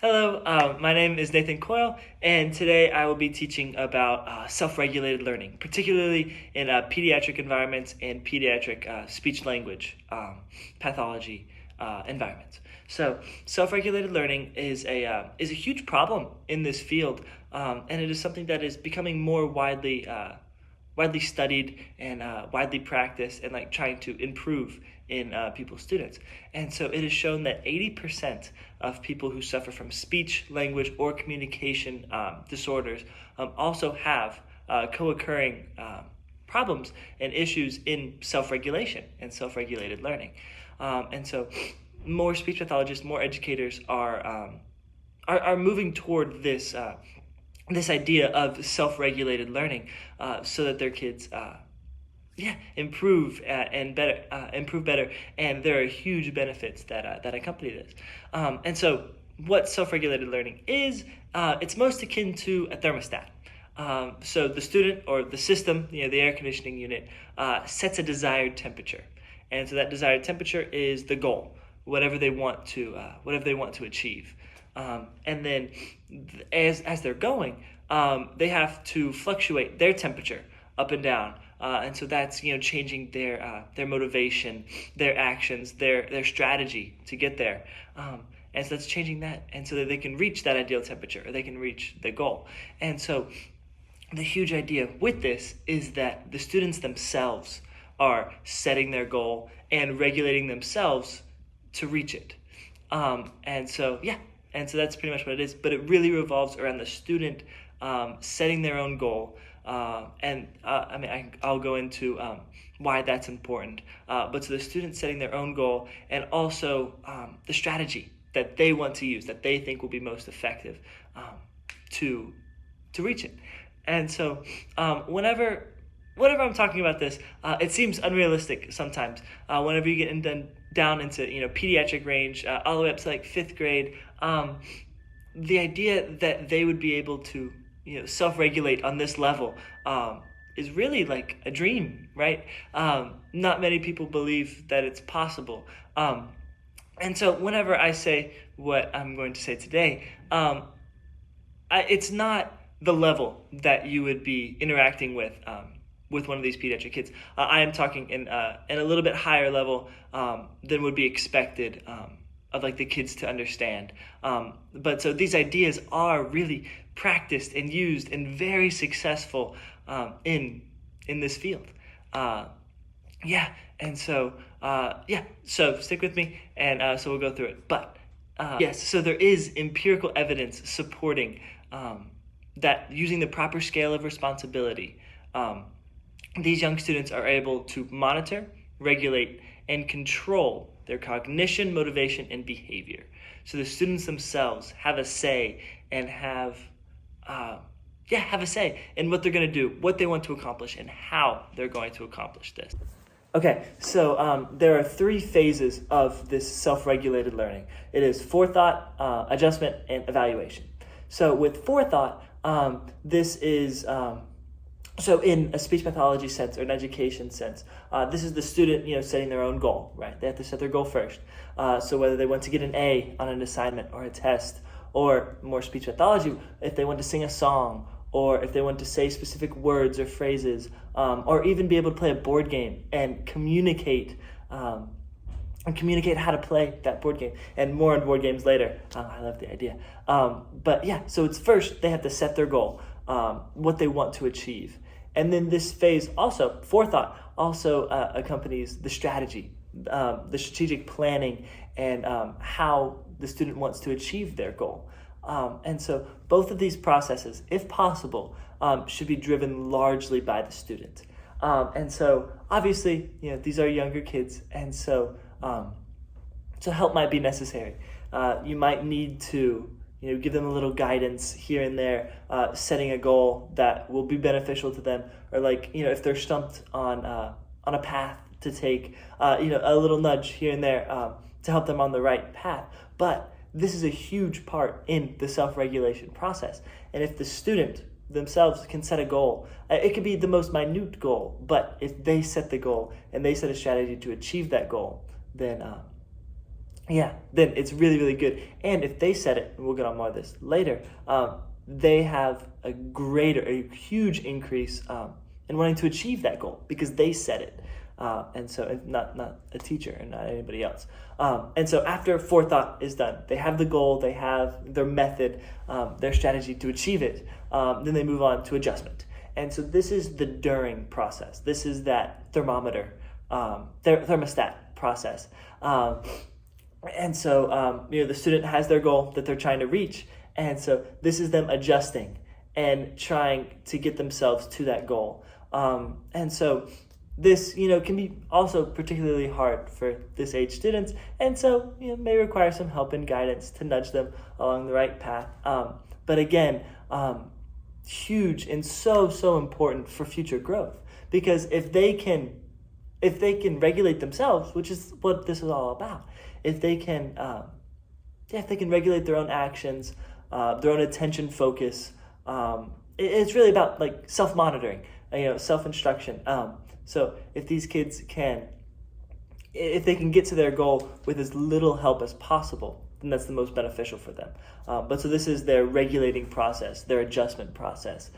Hello, my name is Nathan Coyle, and today I will be teaching about self-regulated learning, particularly in pediatric environments and pediatric speech-language pathology environments. So, self-regulated learning is a huge problem in this field, and it is something that is becoming more widely studied and widely practiced, and like trying to improve in people's students. And so it is shown that 80% of people who suffer from speech, language, or communication disorders also have co-occurring problems and issues in self-regulation and self-regulated learning. And so more speech pathologists, more educators are moving toward this idea of self-regulated learning, so that their kids improve better, and there are huge benefits that accompany this. And so what self-regulated learning is, it's most akin to a thermostat. So the student or the system, the air conditioning unit, sets a desired temperature, and so that desired temperature is the goal, whatever they want to achieve. And then as they're going, they have to fluctuate their temperature up and down. And so that's, changing their motivation, their actions, their strategy to get there. And so that's changing that, and so that they can reach that ideal temperature, or they can reach the goal. And so the huge idea with this is that the students themselves are setting their goal and regulating themselves to reach it. And so that's pretty much what it is. But it really revolves around the student setting their own goal. I'll go into why that's important. But so the students setting their own goal, and also the strategy that they want to use, that they think will be most effective to reach it. And so whenever I'm talking about this, it seems unrealistic sometimes. Whenever you get down into pediatric range, all the way up to like 5th grade, the idea that they would be able to self-regulate on this level is really like a dream, right? Not many people believe that it's possible. And so whenever I say what I'm going to say today, it's not the level that you would be interacting with one of these pediatric kids. I am talking in a little bit higher level than would be expected of like the kids to understand. But so these ideas are really practiced and used and very successful in this field. So stick with me, and so we'll go through it. But so there is empirical evidence supporting that using the proper scale of responsibility, these young students are able to monitor, regulate, and control their cognition, motivation, and behavior. So the students themselves have a say, and have a say in what they're going to do, what they want to accomplish, and how they're going to accomplish this. Okay, so there are 3 phases of this self-regulated learning. It is forethought, adjustment, and evaluation. So with forethought, this is so in a speech pathology sense, or an education sense, this is the student, setting their own goal, right? They have to set their goal first. So whether they want to get an A on an assignment or a test, or more speech pathology, if they want to sing a song, or if they want to say specific words or phrases, or even be able to play a board game and communicate how to play that board game, and more on board games later. I love the idea. So it's first they have to set their goal, what they want to achieve. And then this phase also, forethought, also accompanies the strategy, the strategic planning, and how the student wants to achieve their goal. And so both of these processes, if possible, should be driven largely by the student. And so obviously, these are younger kids, and so help might be necessary. You might need to give them a little guidance here and there, setting a goal that will be beneficial to them, or if they're stumped on a path to take, a little nudge here and there to help them on the right path. But this is a huge part in the self-regulation process. And if the student themselves can set a goal, it could be the most minute goal, but if they set the goal and they set a strategy to achieve that goal, then then it's really, really good. And if they set it, and we'll get on more of this later, they have a huge increase in wanting to achieve that goal because they set it. And so not a teacher and not anybody else. And so after forethought is done, they have the goal, they have their method, their strategy to achieve it, then they move on to adjustment. And so this is the during process. This is that thermometer, thermostat process. And so, the student has their goal that they're trying to reach. And so this is them adjusting and trying to get themselves to that goal. And so this, can be also particularly hard for this age students. And so, may require some help and guidance to nudge them along the right path. But again, huge and so important for future growth, because if they can regulate themselves, which is what this is all about, if they can regulate their own actions, their own attention focus, it's really about like self-monitoring, self-instruction. So if these kids if they can get to their goal with as little help as possible, then that's the most beneficial for them. But so this is their regulating process, their adjustment process,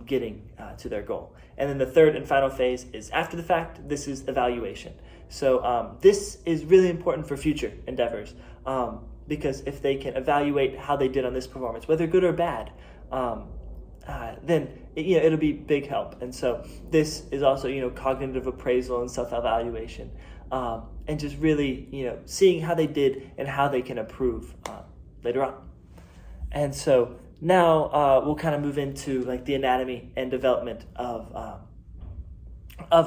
getting to their goal. And then the third and final phase is after the fact. This is evaluation. So this is really important for future endeavors, because if they can evaluate how they did on this performance, whether good or bad, then it'll be big help. And so this is also cognitive appraisal and self-evaluation, and just really seeing how they did and how they can improve later on. And so now we'll kind of move into like the anatomy and development of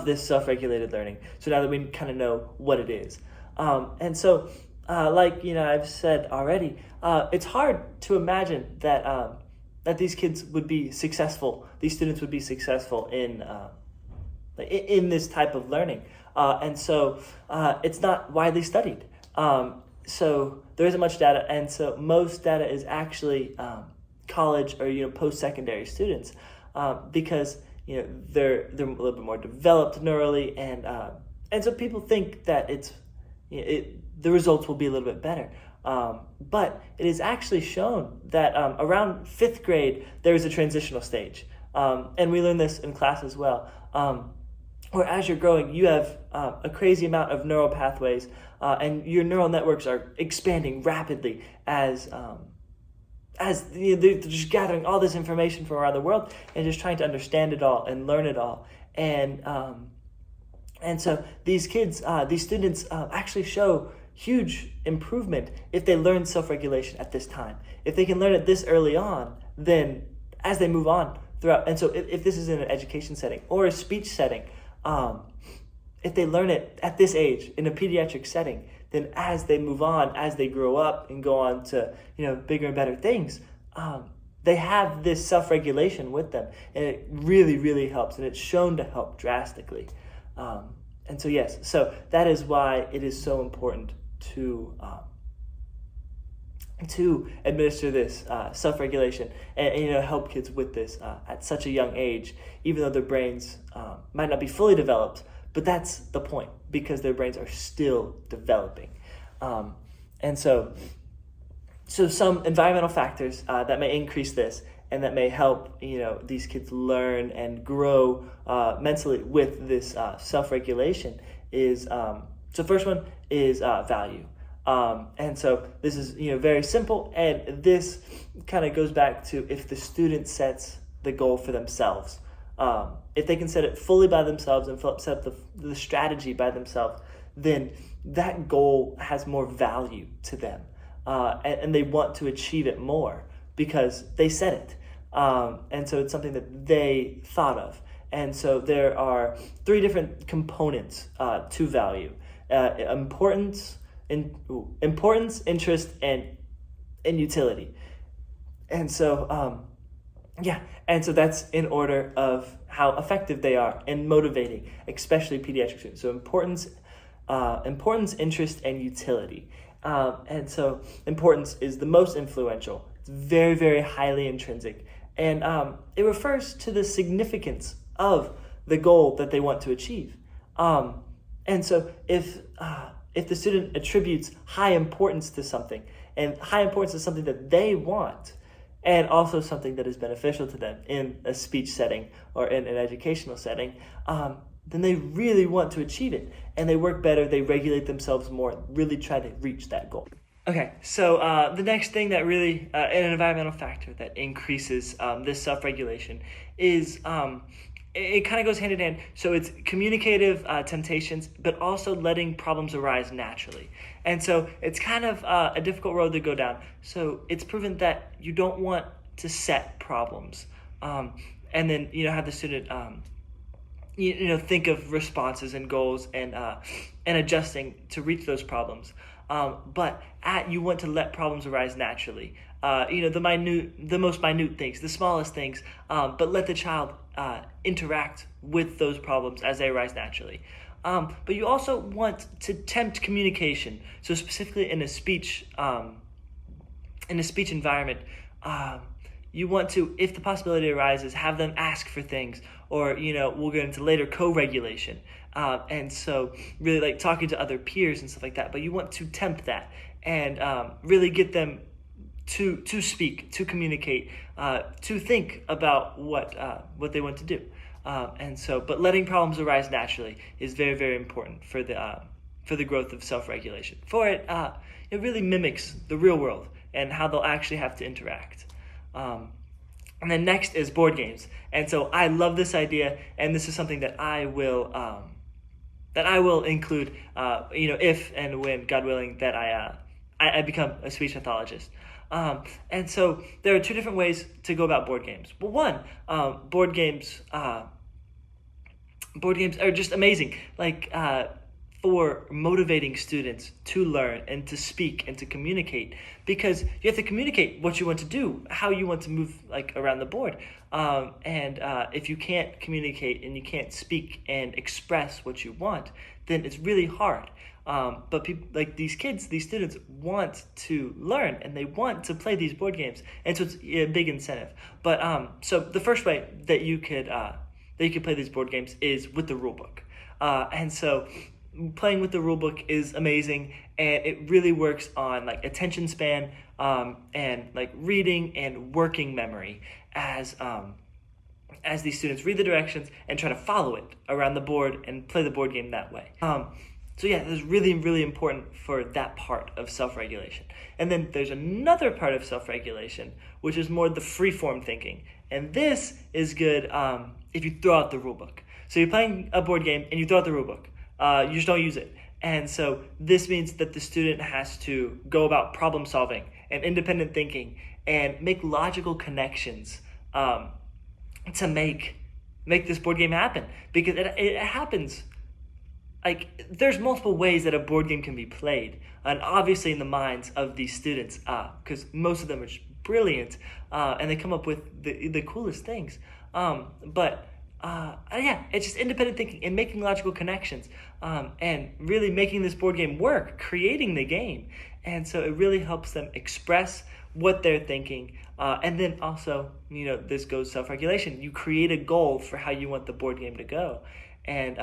this self-regulated learning. So now that we kind of know what it is, and so I've said already, it's hard to imagine that these kids would be successful. These students would be successful in this type of learning, and so it's not widely studied. So there isn't much data, and so most data is actually college or post-secondary students, because they're a little bit more developed neurally, and so people think that the results will be a little bit better. But it is actually shown that around 5th grade there is a transitional stage, and we learn this in class as well, where as you're growing you have a crazy amount of neural pathways, and your neural networks are expanding rapidly as they're just gathering all this information from around the world and just trying to understand it all and learn it all. And so these kids, these students actually show huge improvement if they learn self-regulation at this time. If they can learn it this early on, then as they move on throughout, and so if this is in an education setting or a speech setting, if they learn it at this age in a pediatric setting, then as they move on, as they grow up and go on to bigger and better things, they have this self-regulation with them, and it really, really helps, and it's shown to help drastically. And so yes, so that is why it is so important to administer this self-regulation and help kids with this at such a young age, even though their brains might not be fully developed. But that's the point, because their brains are still developing. And so some environmental factors that may increase this and that may help these kids learn and grow mentally with this self-regulation is, so first one is value. And so this is very simple, and this kind of goes back to if the student sets the goal for themselves. If they can set it fully by themselves and set the strategy by themselves, then that goal has more value to them, and they want to achieve it more because they set it. And so it's something that they thought of. And so there are 3 different components to value: importance, interest, and utility. And so and so that's in order of how effective they are in motivating, especially pediatric students. So importance, interest, and utility. And so importance is the most influential. It's very, very highly intrinsic, and it refers to the significance of the goal that they want to achieve. And so if if the student attributes high importance to something, and high importance is something that they want, and also something that is beneficial to them in a speech setting or in an educational setting, then they really want to achieve it. And they work better, they regulate themselves more, really try to reach that goal. Okay, so the next thing that really, an environmental factor that increases this self-regulation is, it kind of goes hand in hand. So it's communicative temptations, but also letting problems arise naturally. And so it's kind of a difficult road to go down. So it's proven that you don't want to set problems, and then have the student think of responses and goals and adjusting to reach those problems. But you want to let problems arise naturally. The most minute things, the smallest things, but let the child interact with those problems as they arise naturally. But you also want to tempt communication. So specifically in a speech environment, you want to, if the possibility arises, have them ask for things, or we'll get into later co-regulation, and so really like talking to other peers and stuff like that. But you want to tempt that and really get them to speak, to communicate, to think about what they want to do, but letting problems arise naturally is very, very important for the growth of self-regulation. For it really mimics the real world and how they'll actually have to interact. And then next is board games. And so I love this idea, and this is something that I will include, if and when, God willing, that I become a speech pathologist. And so there are two different ways to go about board games. Well, one, board games are just amazing. Like, for motivating students to learn and to speak and to communicate, because you have to communicate what you want to do, how you want to move around the board. And if you can't communicate and you can't speak and express what you want, then it's really hard. But people like these students want to learn and they want to play these board games, and so it's a big incentive. But so the first way that you could play these board games is with the rule book, and so playing with the rule book is amazing, and it really works on attention span, and reading and working memory as these students read the directions and try to follow it around the board and play the board game that way. So yeah, this is really, really important for that part of self-regulation. And then there's another part of self-regulation, which is more the free-form thinking. And this is good if you throw out the rule book. So you're playing a board game and you throw out the rule book. You just don't use it. And so this means that the student has to go about problem solving and independent thinking and make logical connections to make this board game happen. Because it happens. There's multiple ways that a board game can be played, and obviously in the minds of these students, because most of them are just brilliant, and they come up with the coolest things. It's just independent thinking and making logical connections, and really making this board game work, creating the game. And so it really helps them express what they're thinking. And then also, this goes self-regulation. You create a goal for how you want the board game to go. And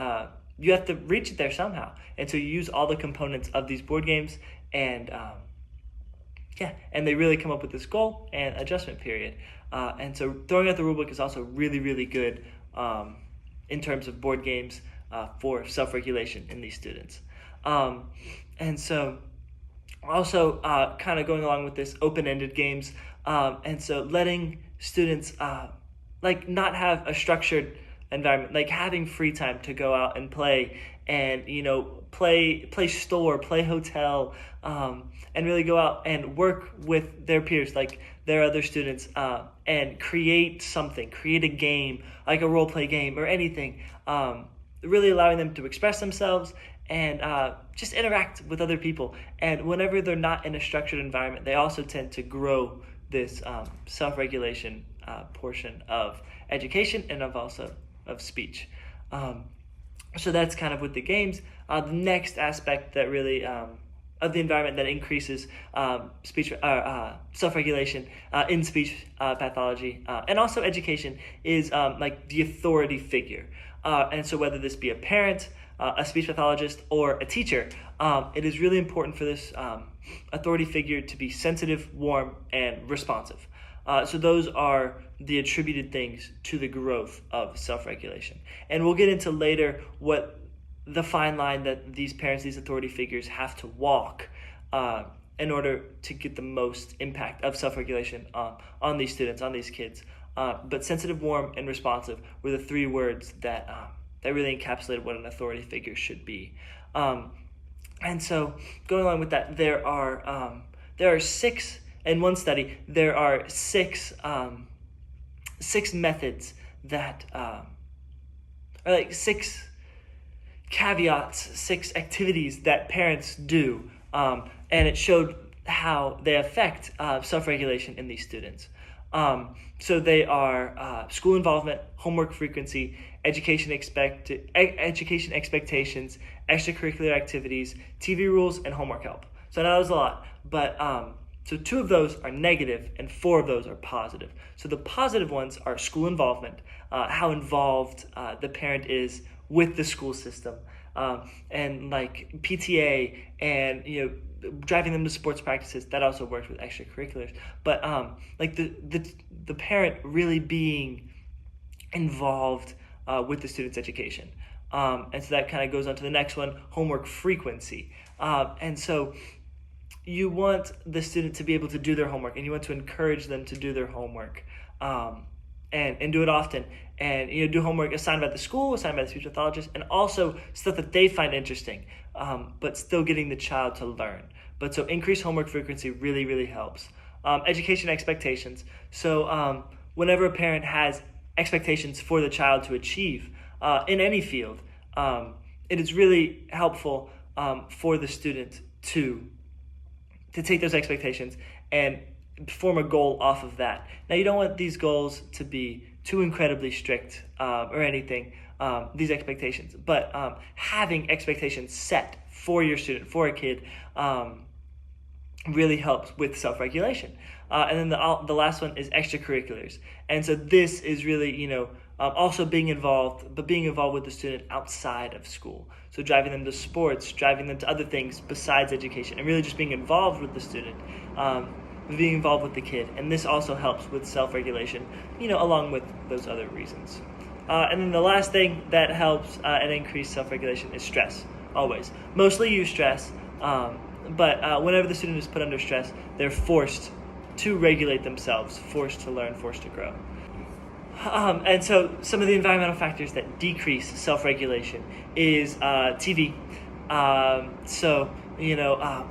you have to reach it there somehow. And so you use all the components of these board games, and and they really come up with this goal and adjustment period. And so throwing out the rulebook is also really, really good in terms of board games for self-regulation in these students. And so also kind of going along with this, open-ended games. And so letting students not have a structured environment, having free time to go out and play, and play store, play hotel, and really go out and work with their peers, their other students, and create a game, like a role play game or anything, really allowing them to express themselves and just interact with other people. And whenever they're not in a structured environment, they also tend to grow this self-regulation portion of education and of speech. So that's kind of with the games. The next aspect that really of the environment that increases speech self-regulation in speech pathology and also education is the authority figure. And so whether this be a parent, a speech pathologist, or a teacher, it is really important for this authority figure to be sensitive, warm, and responsive. So those are the attributed things to the growth of self-regulation. And we'll get into later what the fine line that these parents, these authority figures have to walk in order to get the most impact of self-regulation on these students, on these kids. But sensitive, warm, and responsive were the three words that really encapsulated what an authority figure should be. And so going along with that, there are six, in one study, there are six methods that, or like six caveats, six activities that parents do, and it showed how they affect self-regulation in these students. So they are school involvement, homework frequency, education expectations, extracurricular activities, TV rules, and homework help. So that was a lot, but so 2 of those are negative and 4 of those are positive. So the positive ones are school involvement, how involved the parent is with the school system, and like PTA and driving them to sports practices. That also works with extracurriculars. But like the parent really being involved with the student's education. And so that kind of goes on to the next one, homework frequency. And so you want the student to be able to do their homework, and you want to encourage them to do their homework, and do it often. And do homework assigned by the school, assigned by the speech pathologist, and also stuff that they find interesting, but still getting the child to learn. But so increased homework frequency really, really helps. Education expectations. So whenever a parent has expectations for the child to achieve in any field, it is really helpful for the student to take those expectations and form a goal off of that. Now, you don't want these goals to be too incredibly strict or anything, these expectations, but having expectations set for your student, for a kid, really helps with self-regulation. And then the last one is extracurriculars. And so this is really, also being involved, but being involved with the student outside of school. So driving them to sports, driving them to other things besides education, and really just being involved with the student, being involved with the kid. And this also helps with self-regulation, along with those other reasons. And then the last thing that helps and increase self-regulation is stress, always. Mostly eustress, but whenever the student is put under stress, they're forced to regulate themselves, forced to learn, forced to grow. And so some of the environmental factors that decrease self-regulation is TV.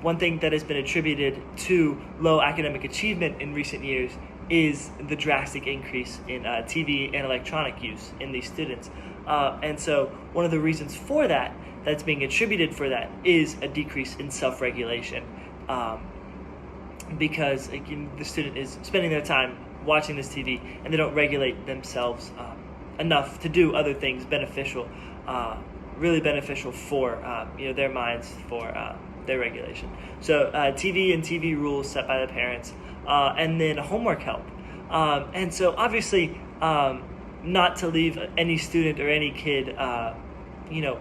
One thing that has been attributed to low academic achievement in recent years is the drastic increase in TV and electronic use in these students. And so one of the reasons for that's being attributed for that, is a decrease in self-regulation. Because the student is spending their time watching this TV, and they don't regulate themselves enough to do other things beneficial, really beneficial for their minds, for their regulation. So TV and TV rules set by the parents, and then homework help. And so obviously, not to leave any student or any kid,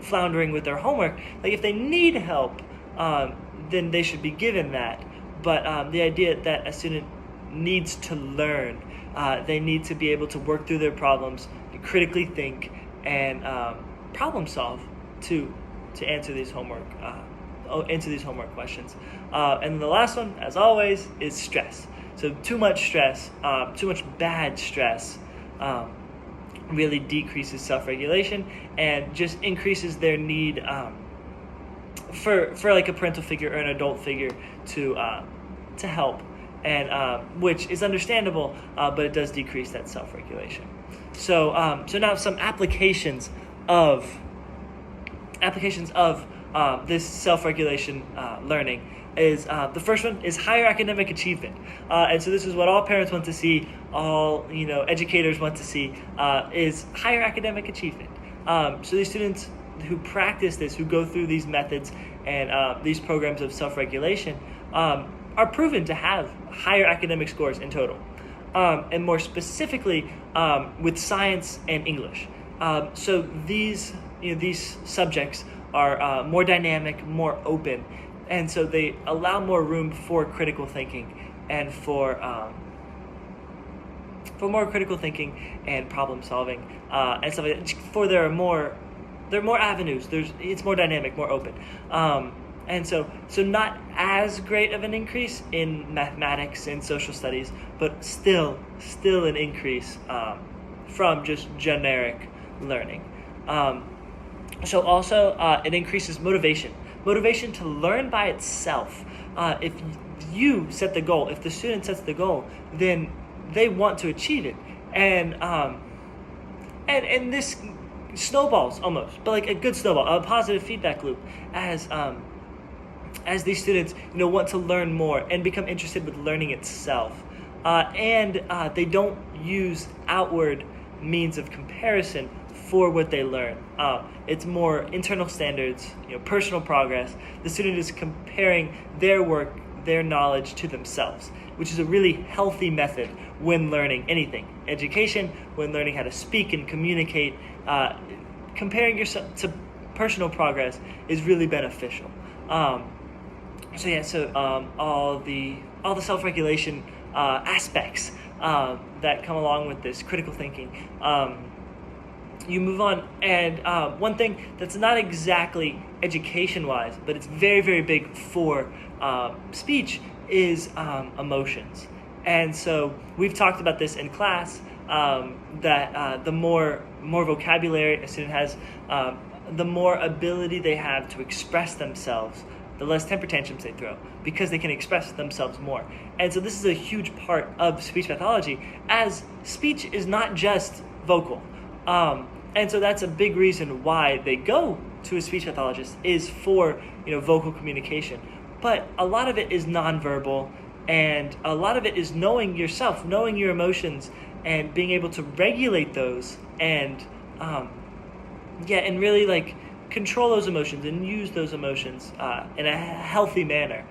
floundering with their homework. Like if they need help, then they should be given that. But the idea that a student needs to learn, they need to be able to work through their problems, critically think, and problem solve to answer these homework questions. And then the last one, as always, is stress. So too much stress, too much bad stress, really decreases self-regulation and just increases their need for like a parental figure or an adult figure to help, and which is understandable, but it does decrease that self-regulation. So now some applications of this self-regulation learning is the first one is higher academic achievement, and so this is what all parents want to see, all educators want to see, is higher academic achievement. So these students who practice this, who go through these methods and these programs of self-regulation, are proven to have higher academic scores in total, and more specifically with science and English. So these subjects are more dynamic, more open, and so they allow more room for critical thinking and for more critical thinking and problem solving and stuff like that. For there are more avenues. It's more dynamic, more open. And so not as great of an increase in mathematics and social studies, but still an increase from just generic learning. So also it increases motivation to learn by itself. If you set the goal, if the student sets the goal, then they want to achieve it, and this snowballs almost, but like a good snowball, a positive feedback loop, as these students want to learn more and become interested with learning itself, and they don't use outward means of comparison for what they learn. It's more internal standards, personal progress. The student is comparing their work, their knowledge to themselves, which is a really healthy method when learning anything. Education, when learning how to speak and communicate, comparing yourself to personal progress is really beneficial. All the self-regulation aspects that come along with this critical thinking. You move on, and one thing that's not exactly education-wise, but it's very, very big for speech is emotions. And so we've talked about this in class, that the more vocabulary a student has, the more ability they have to express themselves, the less temper tantrums they throw, because they can express themselves more. And so this is a huge part of speech pathology, as speech is not just vocal. And so that's a big reason why they go to a speech pathologist, is for vocal communication. But a lot of it is nonverbal, and a lot of it is knowing yourself, knowing your emotions, and being able to regulate those, and and really control those emotions and use those emotions in a healthy manner.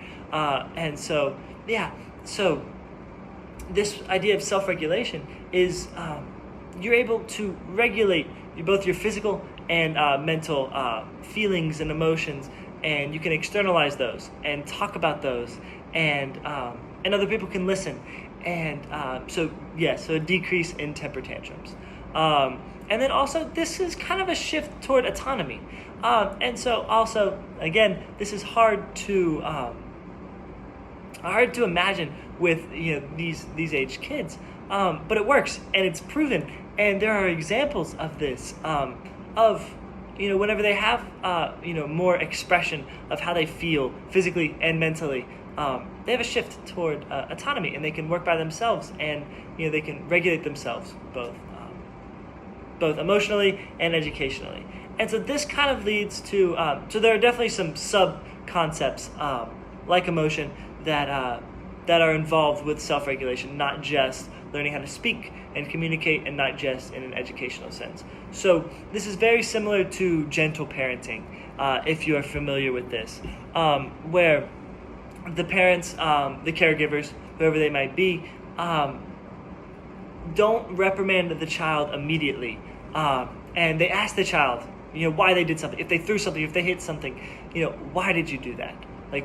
So this idea of self-regulation is you're able to regulate both your physical and mental feelings and emotions, and you can externalize those and talk about those, and other people can listen, and so a decrease in temper tantrums. And then also, this is kind of a shift toward autonomy, and so also, again, this is hard to imagine with these age kids, but it works, and it's proven, and there are examples of this, whenever they have more expression of how they feel physically and mentally, they have a shift toward autonomy, and they can work by themselves, and they can regulate themselves both emotionally and educationally. And so this kind of leads to so there are definitely some sub-concepts like emotion that are involved with self-regulation, not just learning how to speak and communicate, and not just in an educational sense. So this is very similar to gentle parenting, if you are familiar with this, where the parents, the caregivers, whoever they might be, don't reprimand the child immediately, and they ask the child, why they did something. If they threw something, if they hit something, why did you do that?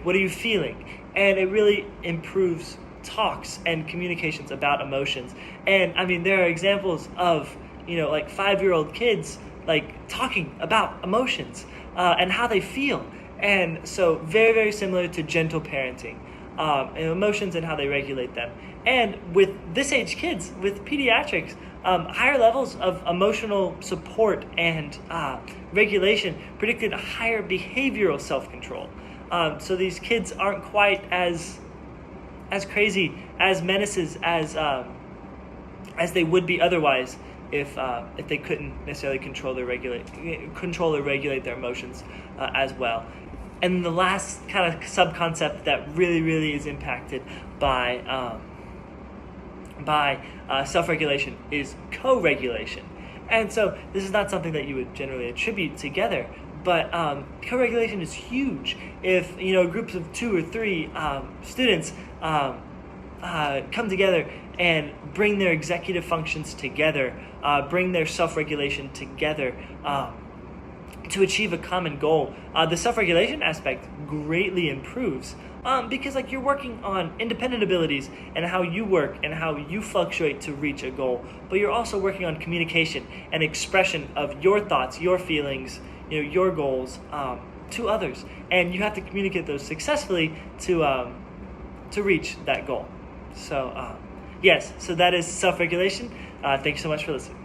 What are you feeling? And it really improves talks and communications about emotions. And I mean, there are examples of 5-year-old kids talking about emotions and how they feel. And so very, very similar to gentle parenting, and emotions and how they regulate them. And with this age kids, with pediatrics, higher levels of emotional support and regulation predicted higher behavioral self-control. So these kids aren't quite as crazy, as menaces as they would be otherwise if they couldn't necessarily control or regulate their emotions as well. And the last kind of sub-concept that really, really is impacted by self-regulation is co-regulation. And so this is not something that you would generally attribute together, but co-regulation is huge. If groups of 2 or 3 students come together and bring their executive functions together, bring their self-regulation together, to achieve a common goal, the self-regulation aspect greatly improves, because like you're working on independent abilities and how you work and how you fluctuate to reach a goal, but you're also working on communication and expression of your thoughts, your feelings, your goals, to others, and you have to communicate those successfully to reach that goal. So yes, so that is self-regulation. Thank you so much for listening.